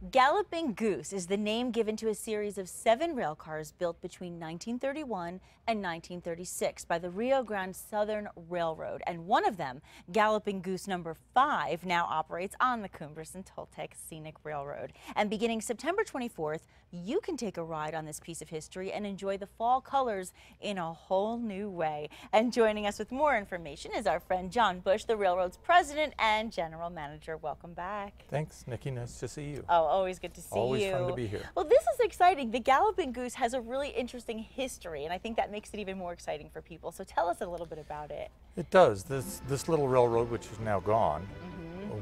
Galloping Goose is the name given to a series of 7 rail cars built between 1931 and 1936 by the Rio Grande Southern Railroad. And one of them, Galloping Goose number 5, now operates on the Cumbres and Toltec Scenic Railroad. And beginning September 24th, you can take a ride on this piece of history and enjoy the fall colors in a whole new way. And joining us with more information is our friend John Bush, the railroad's president and general manager. Welcome back. Than's Nikki. Nice to see you. Oh, always good to see you. Always fun to be here. Well, this is exciting. The Galloping Goose has a really interesting history, and I think that makes it even more exciting for people. So tell us a little bit about it. It does. This little railroad, which is now gone,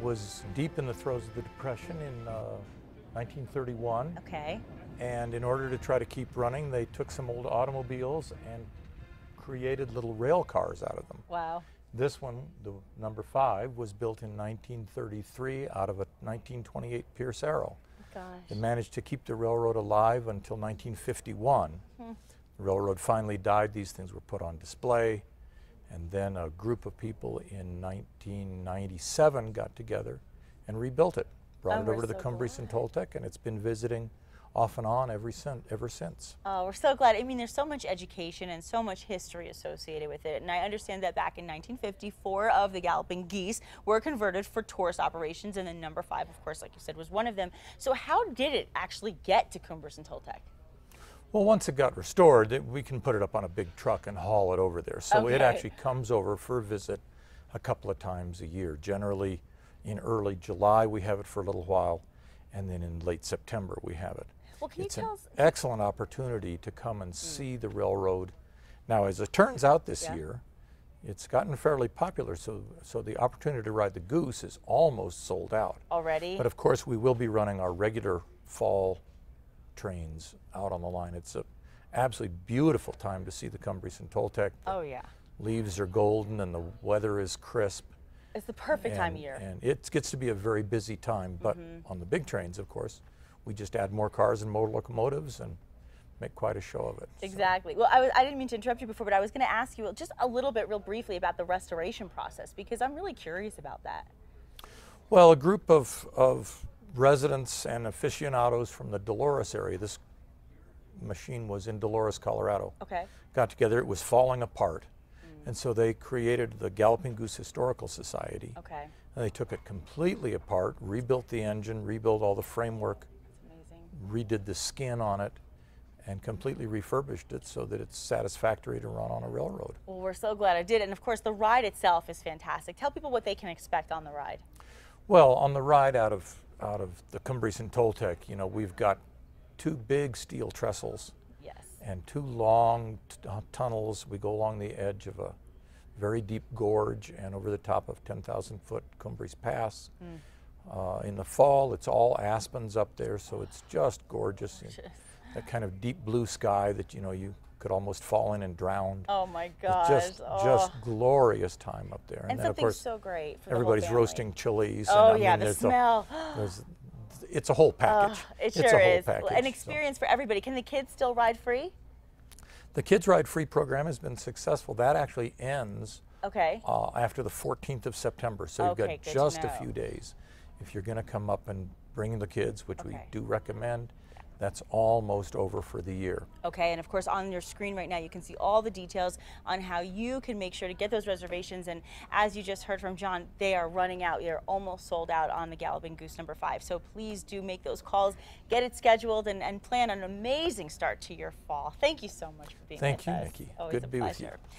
was deep in the throes of the Depression in 1931. Okay. And in order to try to keep running, they took some old automobiles and created little rail cars out of them. Wow. This one, the number 5, was built in 1933 out of a 1928 Pierce Arrow. Gosh. It managed to keep the railroad alive until 1951. The railroad finally died. These things were put on display. And then a group of people in 1997 got together and rebuilt it. Brought it over to the Cumbres and Toltec, and it's been visiting off and on ever since. Oh, we're so glad. I mean, there's so much education and so much history associated with it. And I understand that back in 1954, of the Galloping Geese were converted for tourist operations, and then number 5, of course, like you said, was one of them. So how did it actually get to Cumbres and Toltec? Well, once it got restored, we can put it up on a big truck and haul it over there. So it actually comes over for a visit a couple of times a year. Generally in early July we have it for a little while, and then in late September we have it. Well, can you tell us? It's an excellent opportunity to come and see the railroad. Now, as it turns out this year, it's gotten fairly popular, so the opportunity to ride the Goose is almost sold out. Already? But of course we will be running our regular fall trains out on the line. It's an absolutely beautiful time to see the Cumbres and Toltec. Oh yeah. Leaves are golden and the weather is crisp. It's the perfect time of year. And it gets to be a very busy time, but on the big trains, of course, we just add more cars and more locomotives and make quite a show of it. Exactly. Well, I didn't mean to interrupt you before, but I was going to ask you just a little bit, real briefly, about the restoration process, because I'm really curious about that. Well, a group of residents and aficionados from the Dolores area, this machine was in Dolores, Colorado, got together. It was falling apart. And so they created the Galloping Goose Historical Society. And they took it completely apart, rebuilt the engine, rebuilt all the framework, redid the skin on it, and completely refurbished it so that it's satisfactory to run on a railroad. Well, we're so glad I did. And of course, the ride itself is fantastic. Tell people what they can expect on the ride. Well, on the ride out of the Cumbres and Toltec, you know, we've got 2 big steel trestles. And 2 long tunnels. We go along the edge of a very deep gorge and over the top of 10,000-foot Cumbres Pass. In the fall, it's all aspens up there, so it's just gorgeous. That kind of deep blue sky that, you know, you could almost fall in and drown. Oh my gosh. It's just glorious time up there. And then, something of course, so great for everybody's the whole family. roasting chilies. Oh and, yeah, the smell. It's a whole package. It sure it's a whole is. package, An experience for everybody. Can the kids still ride free? The Kids Ride Free program has been successful. That actually ends after the 14th of September. So you've got just a few days. If you're going to come up and bring the kids, which we do recommend, that's almost over for the year. Okay, and of course on your screen right now you can see all the details on how you can make sure to get those reservations, and as you just heard from John, they are running out. They're almost sold out on the Galloping Goose number 5. So please do make those calls, get it scheduled, and plan an amazing start to your fall. Thank you so much for being with us. Thank you, Nikki. Always Good to be pleasure. with you.